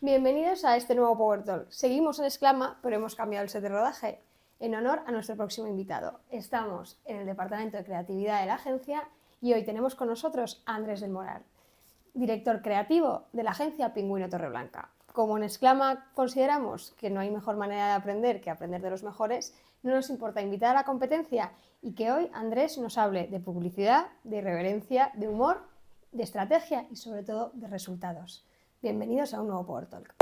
Bienvenidos a este nuevo Power Talk. Seguimos en Exclama, pero hemos cambiado el set de rodaje en honor a nuestro próximo invitado. Estamos en el departamento de creatividad de la agencia y hoy tenemos con nosotros a Andrés del Moral, director creativo de la agencia Pingüino Torreblanca. Como en Exclama consideramos que no hay mejor manera de aprender que aprender de los mejores, no nos importa invitar a la competencia y que hoy Andrés nos hable de publicidad, de irreverencia, de humor, de estrategia y sobre todo de resultados. Bienvenidos a un nuevo Power Talk.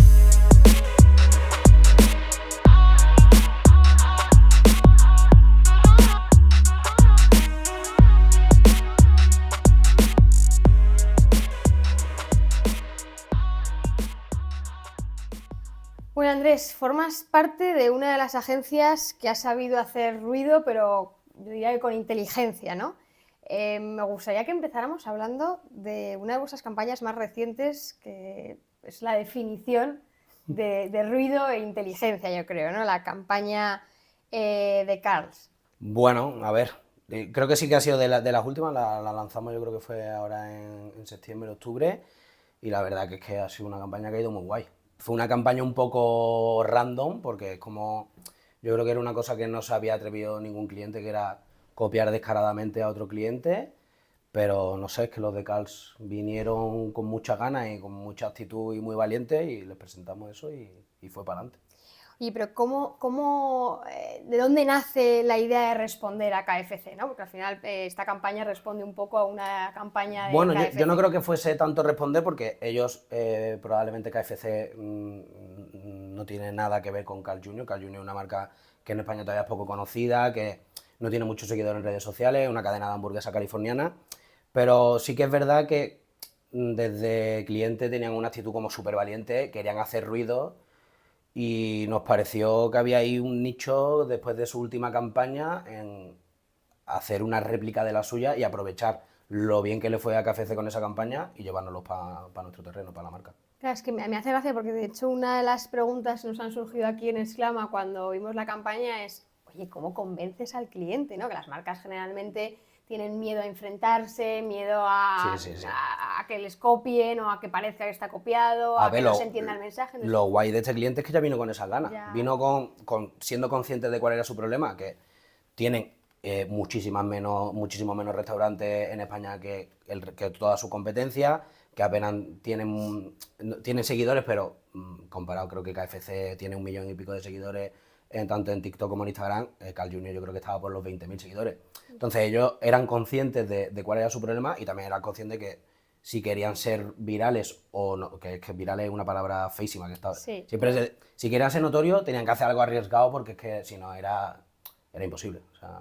Bueno, Andrés, formas parte de una de las agencias que ha sabido hacer ruido, pero yo diría que con inteligencia, ¿no? Me gustaría que empezáramos hablando de una de vuestras campañas más recientes, que es la definición de ruido e inteligencia, yo creo, ¿no? La campaña de Carls. Bueno, a ver, creo que sí que ha sido de las últimas, la lanzamos yo creo que fue ahora en septiembre, octubre, y la verdad que es que ha sido una campaña que ha ido muy guay. Fue una campaña un poco random, porque es como, yo creo que era una cosa que no se había atrevido ningún cliente, que era copiar descaradamente a otro cliente, pero no sé, es que los de Cals vinieron con muchas ganas y con mucha actitud y muy valientes, y les presentamos eso y fue para adelante. Oye, pero ¿de dónde nace la idea de responder a KFC, ¿no? Porque al final esta campaña responde un poco a una campaña de Bueno, yo no KFC. creo que fuese tanto responder porque ellos, probablemente KFC no tiene nada que ver con Carl Jr. Carl Jr. es una marca que en España todavía es poco conocida, que no tiene muchos seguidores en redes sociales, una cadena de hamburguesa californiana, pero sí que es verdad que desde cliente tenían una actitud como súper valiente, querían hacer ruido y nos pareció que había ahí un nicho después de su última campaña en hacer una réplica de la suya y aprovechar lo bien que le fue a KFC con esa campaña y llevárnoslos para nuestro terreno, para la marca. Claro, es que me hace gracia porque de hecho una de las preguntas que nos han surgido aquí en Exclama cuando vimos la campaña es, oye, ¿cómo convences al cliente? ¿No? Que las marcas generalmente tienen miedo a enfrentarse, miedo Sí, sí, sí. a que les copien o a que parezca que está copiado, A a que ver, no se entienda el mensaje. No sé. lo guay de este cliente es que ya vino con esas ganas. Ya. Vino siendo consciente de cuál era su problema, que tienen muchísimos menos restaurantes en España que toda su competencia, que apenas tienen seguidores, pero comparado creo que KFC tiene 1 millón y pico de seguidores tanto en TikTok como en Instagram. Carl Jr. yo creo que estaba por los 20.000 seguidores. Entonces ellos eran conscientes de cuál era su problema y también eran conscientes que si querían ser virales o no, que virales es una palabra feísima, que está, Sí. si querían ser notorios tenían que hacer algo arriesgado porque es que si no era imposible. O sea,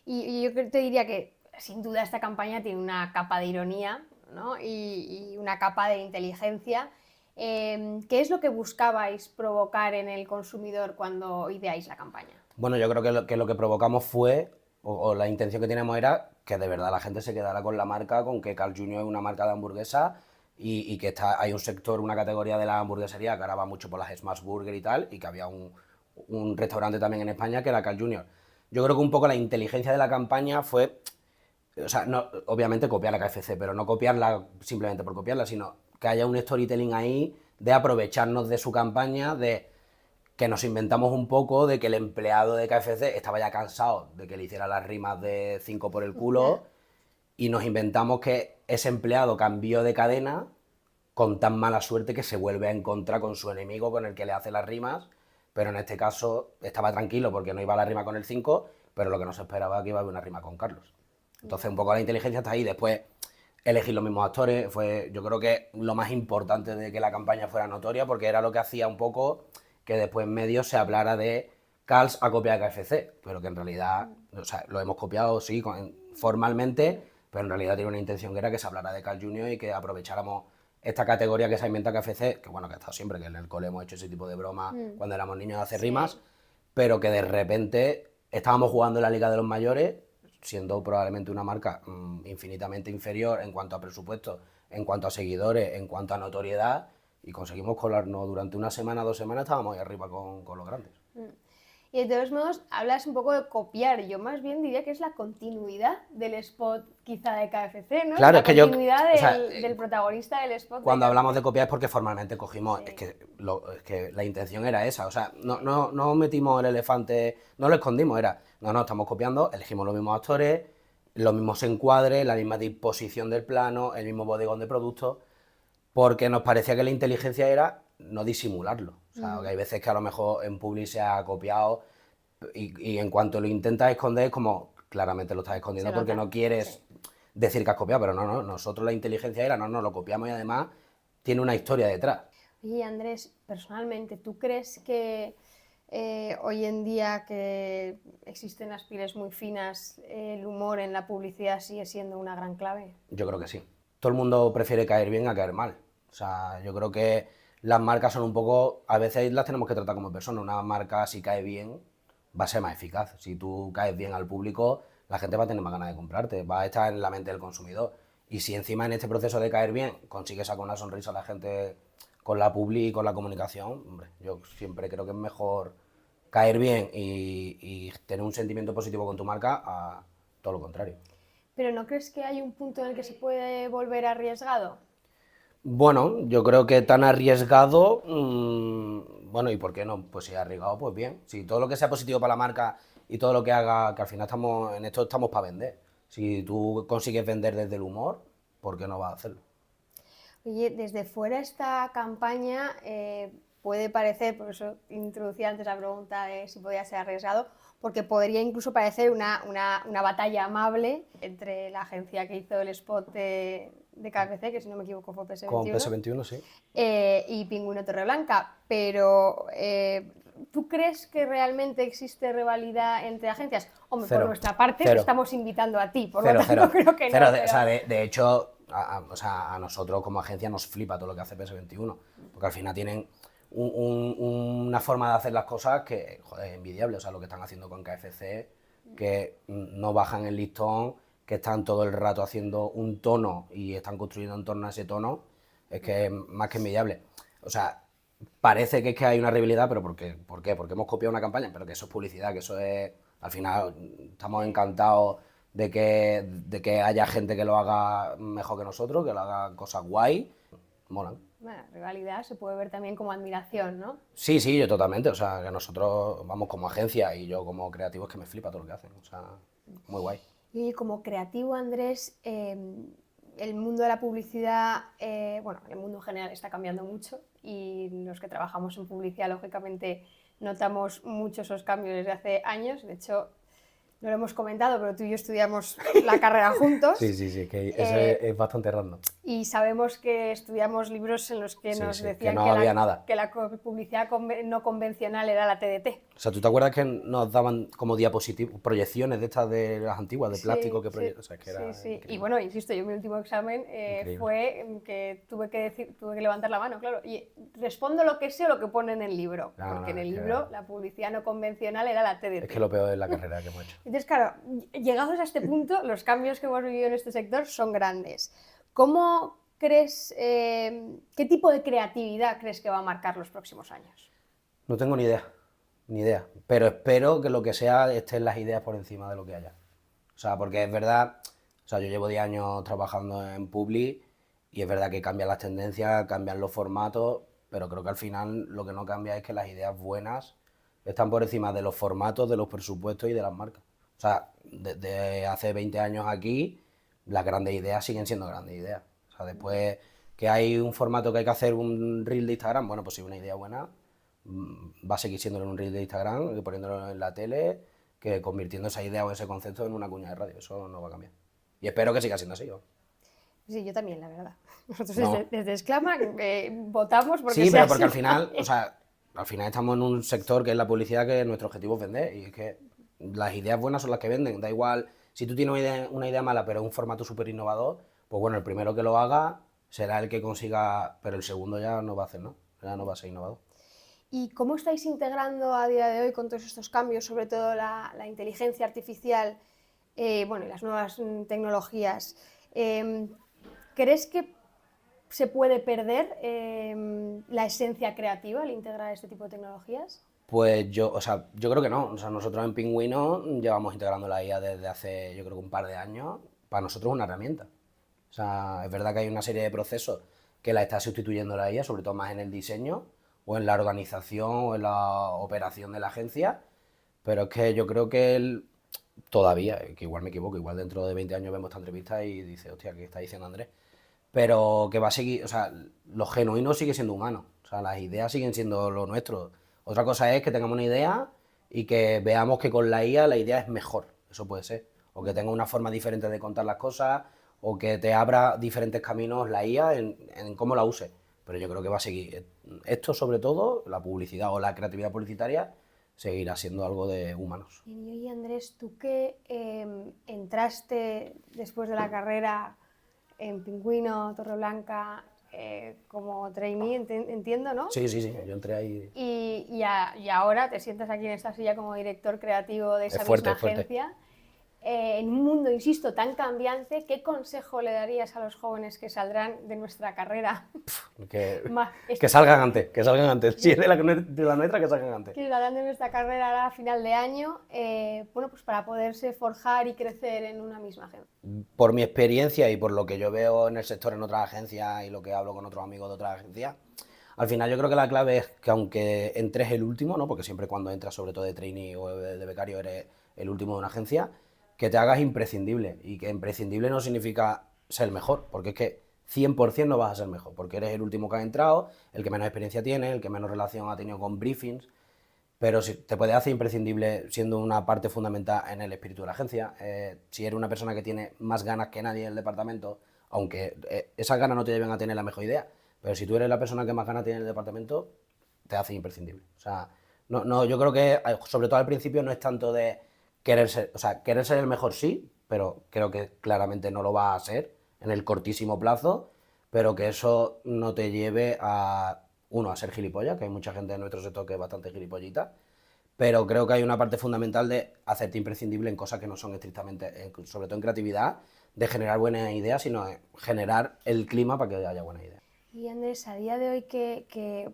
Y yo te diría que sin duda esta campaña tiene una capa de ironía, ¿no? y una capa de inteligencia. ¿Qué es lo que buscabais provocar en el consumidor cuando ideáis la campaña? bueno, yo creo que lo que provocamos fue, o la intención que teníamos era que de verdad la gente se quedara con la marca, con que Carl Jr. es una marca de hamburguesa y que hay un sector, una categoría de la hamburguesería que ahora va mucho por las Smash Burger y tal, y que había un restaurante también en España que era Carl Jr. Yo creo que un poco la inteligencia de la campaña fue, o sea, no, obviamente copiar a KFC, pero no copiarla simplemente por copiarla, sino que haya un storytelling ahí de aprovecharnos de su campaña, de que nos inventamos un poco de que el empleado de KFC estaba ya cansado de que le hiciera las rimas de 5 por el culo y nos inventamos que ese empleado cambió de cadena con tan mala suerte que se vuelve a encontrar con su enemigo con el que le hace las rimas, pero en este caso estaba tranquilo porque no iba a la rima con el 5, pero lo que no se esperaba que iba a haber una rima con Carlos. Entonces un poco la inteligencia está ahí. Después elegir los mismos actores fue, yo creo que lo más importante de que la campaña fuera notoria, porque era lo que hacía un poco que después en medios se hablara de Carls a copia de KFC, pero que en realidad, o sea, lo hemos copiado, sí, formalmente, pero en realidad tiene una intención que era que se hablara de Carl Jr. y que aprovecháramos esta categoría que se ha inventado KFC, que bueno, que ha estado siempre, que en el cole hemos hecho ese tipo de bromas cuando éramos niños de hacer rimas, pero que de repente estábamos jugando en la Liga de los Mayores, siendo probablemente una marca infinitamente inferior en cuanto a presupuesto, en cuanto a seguidores, en cuanto a notoriedad, y conseguimos colarnos durante una semana, 2 semanas, estábamos ahí arriba con los grandes. Y de todos modos, hablas un poco de copiar. Yo más bien diría que es la continuidad del spot quizá de KFC, ¿no? Claro, La es que yo, continuidad o sea, del protagonista del spot de cuando hablamos de KFC. copiar es porque formalmente cogimos, Sí. es que la intención era esa, o sea, no metimos el elefante, no lo escondimos, era, no, estamos copiando, elegimos los mismos actores, los mismos encuadres, la misma disposición del plano, el mismo bodegón de productos, porque nos parecía que la inteligencia era no disimularlo. O sea, que hay veces que a lo mejor en Publi se ha copiado y en cuanto lo intentas esconder es como claramente lo estás escondiendo Se porque nota, no quieres sí. decir que has copiado, pero no, nosotros la inteligencia era, no, lo copiamos y además tiene una historia detrás. Oye, Andrés, personalmente, ¿tú crees que hoy en día que existen las pieles muy finas, el humor en la publicidad sigue siendo una gran clave? Yo creo que sí. Todo el mundo prefiere caer bien a caer mal. O sea, yo creo que las marcas son un poco, a veces las tenemos que tratar como personas. Una marca si cae bien va a ser más eficaz. Si tú caes bien al público, la gente va a tener más ganas de comprarte, va a estar en la mente del consumidor. Y si encima en este proceso de caer bien consigues sacar una sonrisa a la gente con la publi y con la comunicación, hombre, yo siempre creo que es mejor caer bien y tener un sentimiento positivo con tu marca a todo lo contrario. ¿Pero no crees que hay un punto en el que se puede volver arriesgado? Bueno, yo creo que tan arriesgado, bueno, ¿y por qué no? Pues si es arriesgado, pues bien. Si todo lo que sea positivo para la marca y todo lo que haga, que al final estamos en esto estamos para vender. Si tú consigues vender desde el humor, ¿por qué no vas a hacerlo? Oye, desde fuera esta campaña puede parecer, por eso introducía antes la pregunta de si podía ser arriesgado, porque podría incluso parecer una batalla amable entre la agencia que hizo el spot de KFC, que si no me equivoco fue Con PS21, PS21, sí. y Pingüino Torreblanca, pero ¿tú crees que realmente existe rivalidad entre agencias? Hombre, por Cero. nuestra parte te Cero. estamos invitando a ti, por Cero, lo tanto creo que cero. no. O Pero... sea, de hecho, o sea, a nosotros como agencia nos flipa todo lo que hace PS21, porque al final tienen una forma de hacer las cosas que, joder, es envidiable. O sea, lo que están haciendo con KFC, que no bajan el listón, que están todo el rato haciendo un tono y están construyendo en torno a ese tono, es que es más que envidiable. O sea, parece que es que hay una rivalidad, pero ¿por qué? Porque hemos copiado una campaña, pero que eso es publicidad, que eso es, al final, estamos encantados de que haya gente que lo haga mejor que nosotros, que lo haga cosas guay, molan. Bueno, rivalidad se puede ver también como admiración, ¿no? Sí, sí, yo totalmente, o sea, que nosotros vamos como agencia y yo como creativo es que me flipa todo lo que hacen, o sea, muy guay. Y como creativo, Andrés, el mundo de la publicidad, bueno, el mundo en general está cambiando mucho y los que trabajamos en publicidad, lógicamente, notamos mucho esos cambios desde hace años. De hecho, no lo hemos comentado, pero tú y yo estudiamos la carrera juntos. Sí, que eso es bastante random. Y sabemos que estudiamos libros en los que Sí, nos sí, que decían no había nada. que la publicidad no convencional era la TDT. O sea, ¿tú te acuerdas que nos daban como diapositivas, proyecciones de estas de las antiguas, de plástico que Sí, proyectaban? O sea, que era sí. increíble. Y bueno, insisto, yo mi último examen fue que tuve que levantar la mano, claro, y respondo lo que sé o lo que pone en el libro, porque en el libro la publicidad no convencional era la TDT. Es que lo peor es la carrera que hemos hecho. Entonces, claro, llegados a este punto, los cambios que hemos vivido en este sector son grandes. ¿Cómo crees, qué tipo de creatividad crees que va a marcar los próximos años? No tengo ni idea, pero espero que lo que sea estén las ideas por encima de lo que haya. O sea, porque es verdad, o sea, yo llevo 10 años trabajando en Publi y es verdad que cambian las tendencias, cambian los formatos, pero creo que al final lo que no cambia es que las ideas buenas están por encima de los formatos, de los presupuestos y de las marcas. O sea, desde hace 20 años aquí, las grandes ideas siguen siendo grandes ideas. O sea, después que hay un formato que hay que hacer un reel de Instagram, bueno, pues si una idea buena, va a seguir siendo en un reel de Instagram, poniéndolo en la tele, que convirtiendo esa idea o ese concepto en una cuña de radio. Eso no va a cambiar. Y espero que siga siendo así. ¿No? Sí, yo también, la verdad. Nosotros No. desde Exclama votamos porque Sí, sea pero porque al así. final, o sea, al final estamos en un sector que es la publicidad, que nuestro objetivo es vender. Y es que las ideas buenas son las que venden. Da igual, si tú tienes una idea mala, pero un formato súper innovador, pues bueno, el primero que lo haga será el que consiga, pero el segundo ya no va a hacer, ¿no? Ya no va a ser innovador. ¿Y cómo estáis integrando a día de hoy con todos estos cambios, sobre todo la inteligencia artificial, bueno, y las nuevas tecnologías? ¿Crees que se puede perder la esencia creativa al integrar este tipo de tecnologías? Pues yo, o sea, yo creo que no. O sea, nosotros en Pingüino llevamos integrando la IA desde hace, yo creo que un par de años. Para nosotros es una herramienta. O sea, es verdad que hay una serie de procesos que la está sustituyendo la IA, sobre todo más en el diseño, o en la organización, o en la operación de la agencia, pero es que yo creo que todavía, que igual me equivoco, igual dentro de 20 años vemos esta entrevista y dice, hostia, ¿qué está diciendo Andrés? Pero que va a seguir, o sea, lo genuino sigue siendo humano, o sea, las ideas siguen siendo lo nuestro. Otra cosa es que tengamos una idea y que veamos que con la IA la idea es mejor, eso puede ser, o que tenga una forma diferente de contar las cosas, o que te abra diferentes caminos la IA en cómo la uses. Pero yo creo que va a seguir. Esto, sobre todo, la publicidad o la creatividad publicitaria, seguirá siendo algo de humanos. Y oye, Andrés, tú que entraste después de la carrera en Pingüino, Torreblanca, como trainee, entiendo, ¿no? Sí, sí, sí, yo entré ahí. Y ahora te sientas aquí en esta silla como director creativo de esa fuerte, misma es fuerte. agencia. En un mundo, insisto, tan cambiante, ¿qué consejo le darías a los jóvenes que saldrán de nuestra carrera? Que, Más- que salgan antes, que salgan antes. Si es de la nuestra, que salgan antes. que saldrán de nuestra carrera ahora a final de año, bueno, pues para poderse forjar y crecer en una misma agencia. Por mi experiencia y por lo que yo veo en el sector en otras agencias y lo que hablo con otros amigos de otras agencias, al final yo creo que la clave es que aunque entres el último, ¿no? Porque siempre cuando entras, sobre todo de trainee o de becario, eres el último de una agencia, que te hagas imprescindible. Y que imprescindible no significa ser el mejor, porque es que 100% no vas a ser mejor, porque eres el último que ha entrado, el que menos experiencia tiene, el que menos relación ha tenido con briefings, pero si te puede hacer imprescindible siendo una parte fundamental en el espíritu de la agencia. Si eres una persona que tiene más ganas que nadie en el departamento, aunque esas ganas no te lleven a tener la mejor idea, pero si tú eres la persona que más ganas tiene en el departamento, te hace imprescindible. O sea, no, yo creo que, sobre todo al principio, no es tanto de querer ser, o sea, querer ser el mejor sí, pero creo que claramente no lo va a ser en el cortísimo plazo, pero que eso no te lleve a, uno, a ser gilipollas, que hay mucha gente en nuestro sector que es bastante gilipollita, pero creo que hay una parte fundamental de hacerte imprescindible en cosas que no son estrictamente, sobre todo en creatividad, de generar buenas ideas, sino de generar el clima para que haya buenas ideas. Y Andrés, a día de hoy que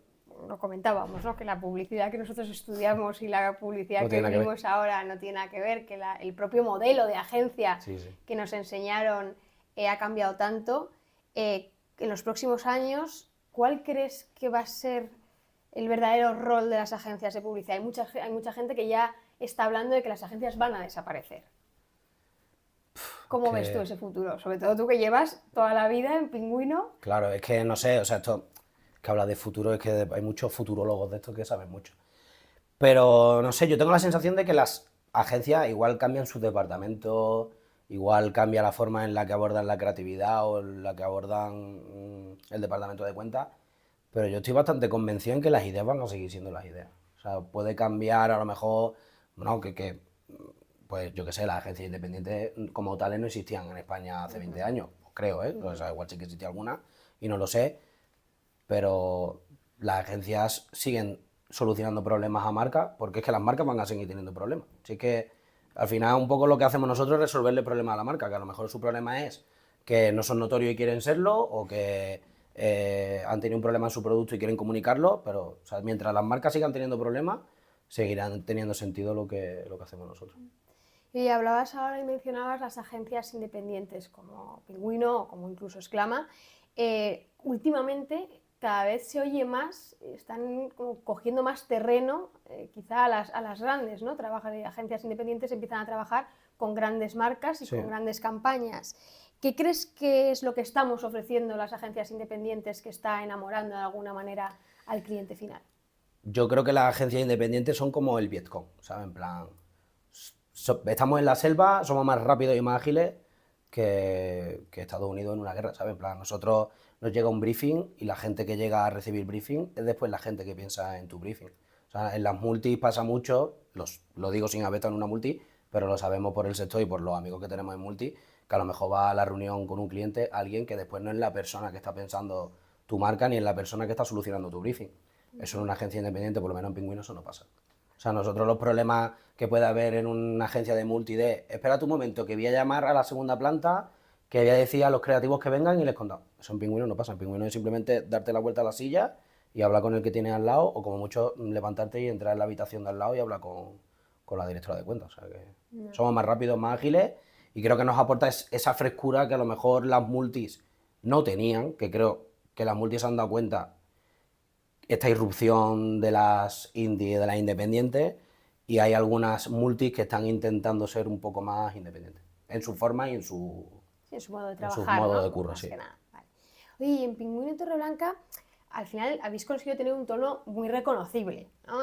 lo comentábamos, ¿no? Que la publicidad que nosotros estudiamos y la publicidad No que tiene nada que ver. vivimos ahora no tiene nada que ver, que el propio modelo de agencia Sí, sí. que nos enseñaron ha cambiado tanto. En los próximos años, ¿cuál crees que va a ser el verdadero rol de las agencias de publicidad? Hay mucha gente que ya está hablando de que las agencias van a desaparecer. ¿Cómo ves tú ese futuro? Sobre todo tú que llevas toda la vida en Pingüino. Claro, es que no sé, o sea, esto que habla de futuro, es que hay muchos futurólogos de estos que saben mucho. Pero no sé, yo tengo la sensación de que las agencias igual cambian sus departamentos, igual cambia la forma en la que abordan la creatividad o en la que abordan el departamento de cuentas, pero yo estoy bastante convencido en que las ideas van a seguir siendo las ideas. O sea, puede cambiar a lo mejor, no, pues yo qué sé, las agencias independientes como tales no existían en España hace 20 años, creo, ¿eh? O sea, igual sí que existía alguna y no lo sé, pero las agencias siguen solucionando problemas a marcas, porque es que las marcas van a seguir teniendo problemas. Así que al final un poco lo que hacemos nosotros es resolverle problemas a la marca, que a lo mejor su problema es que no son notorios y quieren serlo, o que han tenido un problema en su producto y quieren comunicarlo, pero o sea, mientras las marcas sigan teniendo problemas, seguirán teniendo sentido lo que hacemos nosotros. Y hablabas ahora y mencionabas las agencias independientes como Pingüino o como incluso Exclama. Últimamente cada vez se oye más, están como cogiendo más terreno, quizá a las grandes, ¿no? Agencias independientes empiezan a trabajar con grandes marcas y Sí. con grandes campañas. ¿Qué crees que es lo que estamos ofreciendo las agencias independientes que está enamorando de alguna manera al cliente final? Yo creo que las agencias independientes son como el Vietcong, ¿sabes? En plan, estamos en la selva, somos más rápidos y más ágiles que Estados Unidos en una guerra, ¿sabes? En plan, nosotros nos llega un briefing y la gente que llega a recibir briefing es después la gente que piensa en tu briefing. O sea, en las multis pasa mucho, lo digo sin haber estado en una multi, pero lo sabemos por el sector y por los amigos que tenemos en multi, que a lo mejor va a la reunión con un cliente alguien que después no es la persona que está pensando tu marca ni es la persona que está solucionando tu briefing. Eso en una agencia independiente, por lo menos en Pingüino, eso no pasa. O sea, nosotros los problemas que puede haber en una agencia de multi de, espera un momento, que voy a llamar a la segunda planta, que voy a decir a los creativos que vengan y les contamos. Eso en Pingüino no pasa. En Pingüino es simplemente darte la vuelta a la silla y habla con el que tienes al lado, o como mucho levantarte y entrar en la habitación de al lado y hablar con la directora de cuentas. O sea que somos más rápidos, más ágiles, y creo que nos aporta esa frescura que a lo mejor las multis no tenían, que creo que las multis se han dado cuenta esta irrupción de las indie y de las independientes, y hay algunas multis que están intentando ser un poco más independientes, en su forma y en su modo de en su trabajar, modo ¿no? de curro, Más sí. que nada. Vale. Oye, y en Pingüino Torreblanca, al final habéis conseguido tener un tono muy reconocible, ¿no?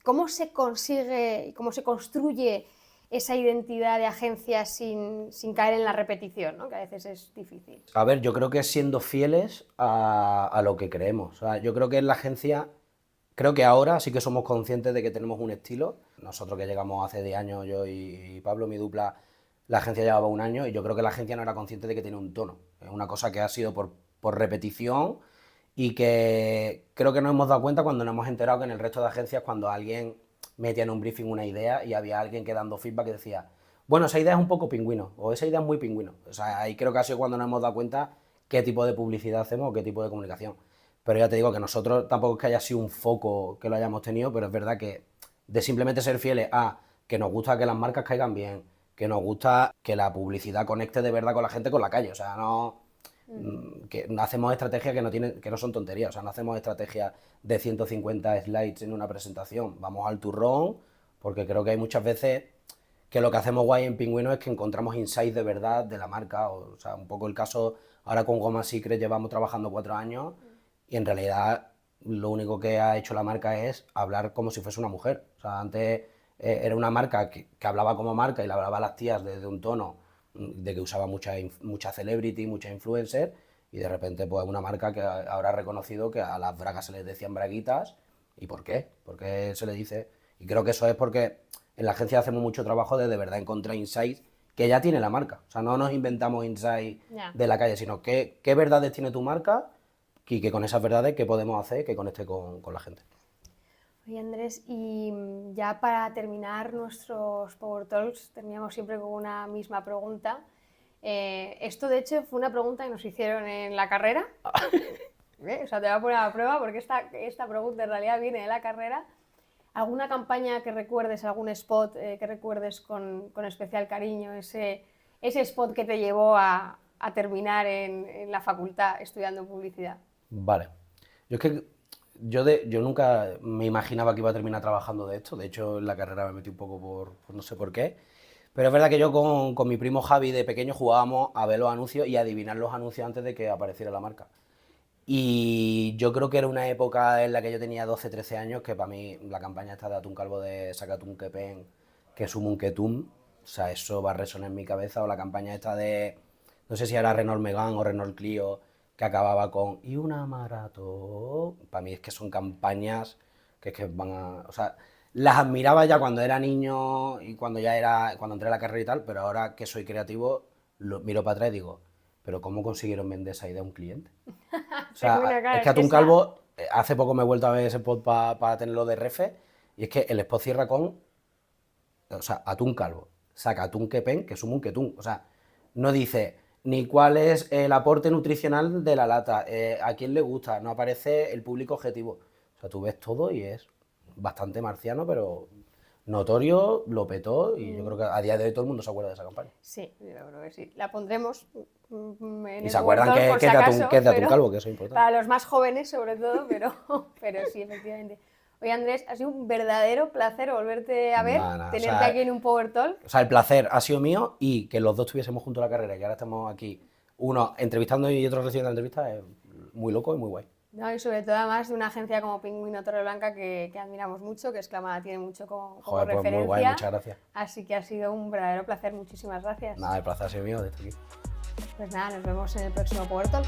¿Cómo se consigue y cómo se construye esa identidad de agencia sin caer en la repetición, ¿no? Que a veces es difícil? A ver, yo creo que es siendo fieles a lo que creemos. O sea, yo creo que en la agencia, creo que ahora sí que somos conscientes de que tenemos un estilo. Nosotros que llegamos hace 10 años, yo y Pablo, mi dupla, la agencia llevaba 1 año, y yo creo que la agencia no era consciente de que tenía un tono. Es una cosa que ha sido por repetición, y que creo que nos hemos dado cuenta cuando nos hemos enterado que en el resto de agencias, cuando alguien metía en un briefing una idea y había alguien que dando feedback que decía, bueno, esa idea es un poco pingüino, o esa idea es muy pingüino. O sea, ahí creo que ha sido cuando nos hemos dado cuenta qué tipo de publicidad hacemos o qué tipo de comunicación. Pero ya te digo que nosotros tampoco es que haya sido un foco que lo hayamos tenido, pero es verdad que de simplemente ser fieles a que nos gusta que las marcas caigan bien, que nos gusta que la publicidad conecte de verdad con la gente, con la calle. O sea, no que no hacemos estrategias que no son tonterías. O sea, no hacemos estrategias de 150 slides en una presentación. Vamos al turrón, porque creo que hay muchas veces que lo que hacemos guay en Pingüino es que encontramos insights de verdad de la marca. O sea, un poco el caso, ahora con Goma Secret llevamos trabajando 4 años, y en realidad lo único que ha hecho la marca es hablar como si fuese una mujer. O sea, antes era una marca que hablaba como marca y le hablaba a las tías desde un tono de que usaba mucha celebrity, mucha influencer, y de repente pues una marca que ahora ha reconocido que a las bragas se les decían braguitas. ¿Y por qué? ¿Por qué se le dice? Y creo que eso es porque en la agencia hacemos mucho trabajo de verdad encontrar insights que ya tiene la marca. O sea, no nos inventamos insights de la calle, sino qué verdades tiene tu marca, y que con esas verdades qué podemos hacer que conecte con la gente. Oye, Andrés, y ya para terminar nuestros Power Talks, terminamos siempre con una misma pregunta. Esto, de hecho, fue una pregunta que nos hicieron en la carrera. O sea, te voy a poner a prueba porque esta pregunta en realidad viene de la carrera. ¿Alguna campaña que recuerdes, algún spot que recuerdes con especial cariño, ese spot que te llevó a terminar en la facultad estudiando publicidad? Vale. Yo es que yo nunca me imaginaba que iba a terminar trabajando de esto. De hecho, en la carrera me metí un poco por no sé por qué. Pero es verdad que yo con mi primo Javi de pequeño jugábamos a ver los anuncios y a adivinar los anuncios antes de que apareciera la marca. Y yo creo que era una época en la que yo tenía 12, 13 años, que para mí la campaña esta de Atún Calvo de Sacatún que pen, que sumun que tum, o sea, eso va a resonar en mi cabeza. O la campaña esta de, no sé si era Renault Megane o Renault Clio, que acababa con y una maratón. Para mí es que son campañas que es que van a... O sea, las admiraba ya cuando era niño y cuando entré a la carrera y tal, pero ahora que soy creativo, miro para atrás y digo, pero ¿cómo consiguieron vender esa idea a un cliente? O sea, Claro, es que Atún Calvo, hace poco me he vuelto a ver ese spot para tenerlo de refe, y es que el spot cierra con, o sea, Atún Calvo, saca atún que pen, que sumun que tum. O sea, no dice ni cuál es el aporte nutricional de la lata, a quién le gusta, no aparece el público objetivo. O sea, tú ves todo y es bastante marciano, pero notorio, lo petó, y yo creo que a día de hoy todo el mundo se acuerda de esa campaña. Sí, yo creo que sí. La pondremos en Y se acuerdan que es de Atún Calvo, que eso es importante. Para los más jóvenes, sobre todo, pero sí, efectivamente. Oye, Andrés, ha sido un verdadero placer volverte a ver, tenerte aquí en un Power Talk. O sea, el placer ha sido mío, y que los dos estuviésemos juntos en la carrera, y que ahora estamos aquí, uno entrevistando y otro recibiendo entrevistas, es muy loco y muy guay. No, y sobre todo además de una agencia como Pingüino Torreblanca que admiramos mucho, que Exclama tiene mucho como referencia. Pues muy guay, muchas gracias. Así que ha sido un verdadero placer, muchísimas gracias. Nada, el placer ha sido mío de estar aquí. Pues nada, nos vemos en el próximo Power Talk.